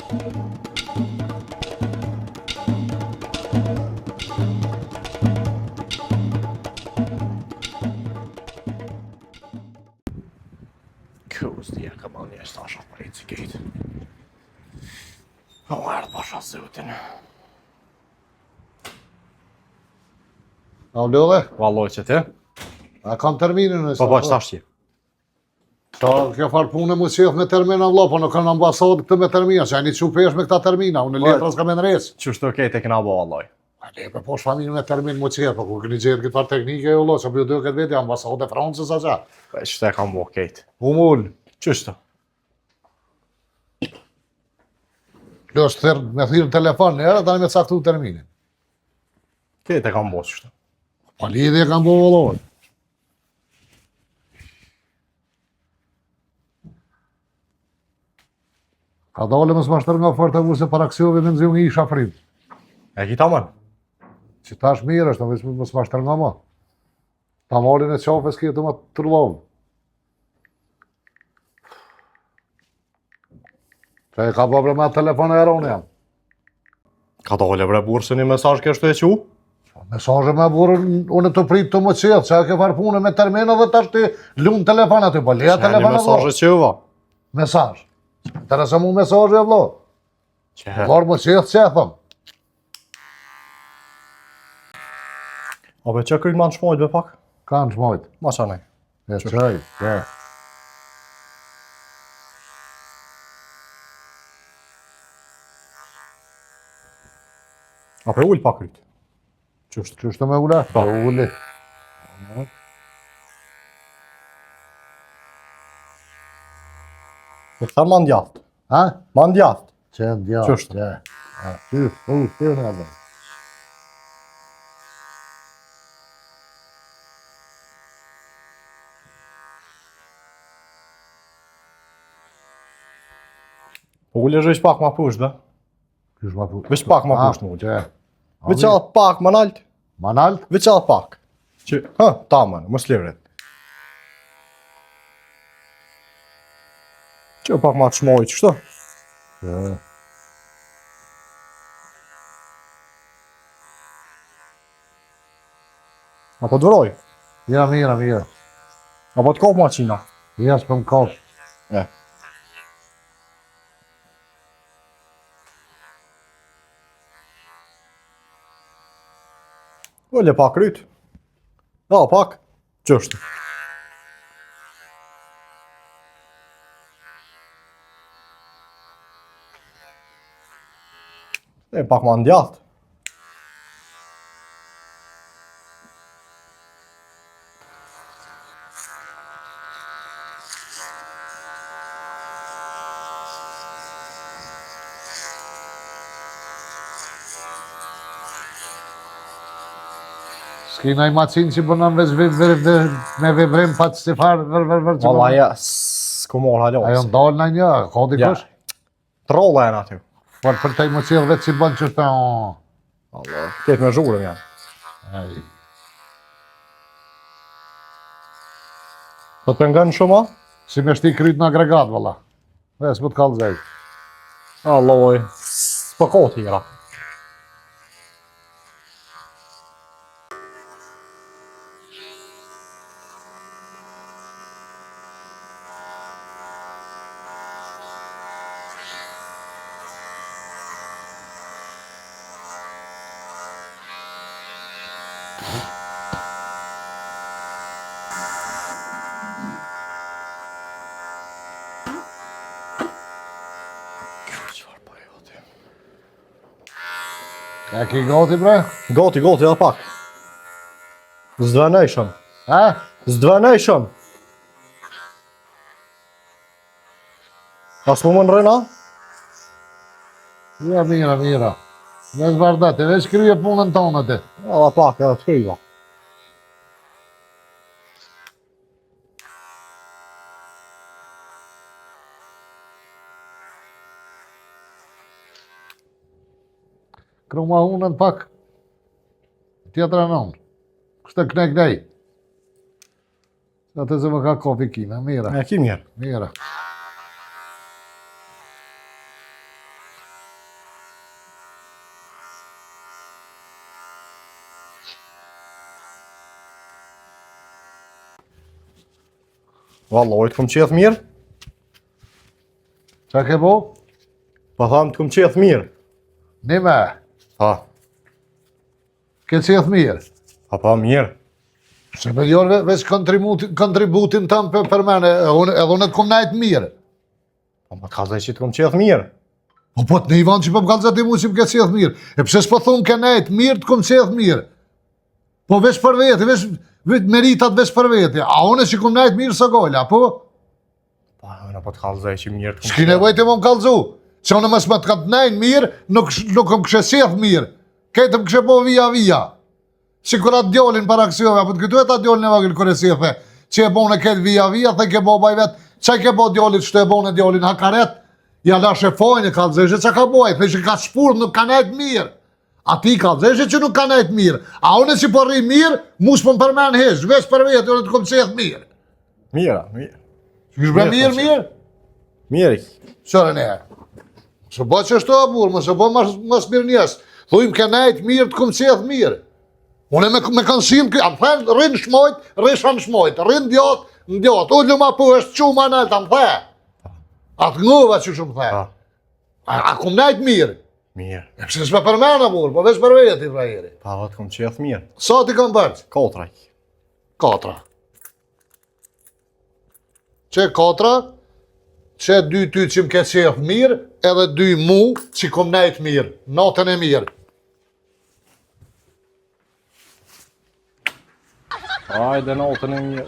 Kustia ka bën një shtasha për i cikit. O ardë pasha sytin. A lodhe? Valloj që ti? A kam terminin e Po shtash ti. Sa kjo farë punë mu qef me termina vlo, po nuk kanë ambasadë këtë me termina, që e një qupesh me këta termina, unë letra s'ka me nëres. Qështë okej te kena bo valloj. Lepe po shfamin me termin mu qef, po ku këni gjithë këtë farë teknike jo lo, që për do këtë veti ambasadë e Francës a qa. Qështë e kam bo kejt. Umull. Qështë? Lështë me thirë në telefon në herë, tani me caktu terminin. Kejt e kam bo qështë. Pa lidhje kam bo valloj. Ka dalë më s'ma shtër nga fort e vuse para kësiove me nëziu një isha frim. E kita man? Që tash mirë është, më s'ma shtër nga ma. Ta malin e qafes kjetë më të tërlovë. Që e ka bëbre me telefon e eronë jam. Ka dole bre burë se një mesazh kështë e qu? Mesazhe me burë, unë të pritë të më qetë, që e ke farë punë me termina dhe tash të lunë telefon aty, po leja telefon e vlo. Mesazhe që va? Mesazh. Interesa mu mesazhe e vlo. Varë më qetë që e thëmë. Obe që kryt ma në shmojt be pak? Kanë shmojt. Ma qanej. E qaj, e. Ape ull pak kryt. Qështë? Qështë me ula? Pa. Uli. E këtër ma ndjaft. Ha? Ma ndjaft. Që ndjaft. Qështë? Qështë në edhe. Po ull e zhvesh pak ma push, dhe? Qështë ma pu? Vesh pak ma push në ull. Që? Veç alë pak ma nalt. Ma nalt? Veç alë pak. Që, ta manë, mos livret. Që pak ma të shmojt, qështë? Që? Apo të vëroj? Ja, mira. Apo të kopë ma qina? Ja, s'pëm kap. E. Ulle pak kryt. Ja, pak. Qështë? E pak ma ndjath. S'ki naj macinë që bënëm me vibrim pa të stifarë, vër që Valla ja, s'ku mor halos. Ajo ndalë në një, ka dikush? Trolla e në aty. Për taj më qilë vetë që bënë që të... Allah, ketë me zhurëm janë. Po të pengën shumë? Si me shti kryt në agregat, valla. Dhe, s'më të kalë zej. Alloj, s'po kohë tira. E ki gati, bre? Gati, edhe pak. Zdvenejshëm. Ha? Zdvenejshëm. As më në rena? Ja, mira. Në zbardat, e veç kryje punën tonë atë. Edhe pak, edhe të kryva. Kru ma hunën pak. Tjetra nëmë. Kështë të knej. Atë zë më ka kofi kina, mira. E ki mirë. Mira. Valloj, të kom qeth mirë. Qa ke bo? Po tham, të kom qeth mirë. Nime, Pa, ke qeth mirë. pa mirë. Se me djonë veç kontributin tëm për mene, edhe unë të kom najtë mirë. Po më të kallëzoj që të kom qeth mirë. Po të në Ivan që për më kalëzat i mu që më ke qeth mirë. E pse s'po thumë ke najtë mirë, të kom qeth mirë. Po veç për vete, veç meritat veç për vete. A unë që kom najtë mirë së gojla, po? Po, unë po të kallëzoj që mirë të kom Shki nevojt e më më kalëzu. Që unë mësë më të këtë najnë mirë, nuk kom kështë qeth mirë. Kejtë më kështë po via. Si kur atë djolin para kësiove, apo të këtu e ta djolin e vagil kërë si e the, që e bone këtë via, the ke bo baj vetë, që ke bo djolit, që të e bone djolin hakaret, ja la shefojnë e kalëzëshe që ka bojt, dhe që ka shpur nuk ka nejtë mirë. A ti kalëzëshe që nuk ka nejtë mirë, a une që po rri mirë, mu s'po më përmen hesh, veç për vetë, unë të kom qeth mirë. Mira, mirë. Që shbre mirë? Mirë. Qërë ne? Së bo që është të abur, më së bo mas mirë njës, thujmë ke nejtë mirë, të kom qeth mirë. Unë me konsim, am thënë, rinë shmojt, rishan shmojt, rinë ndjot, ullë ma pu është quma nëllë, am thë. Atë nguva që shumë thë. A kum nejtë mirë? Mirë. E pëse s'me përmena burë, po veç për veti, frajeri. Pa, të kom qeth mirë. Sa ti kam bërë? 4. 4. Që 4, që 2 ty që më ke qeth mirë, edhe 2 mu që kum nejtë mirë, natën e mirë. Ajde, natën e mirë.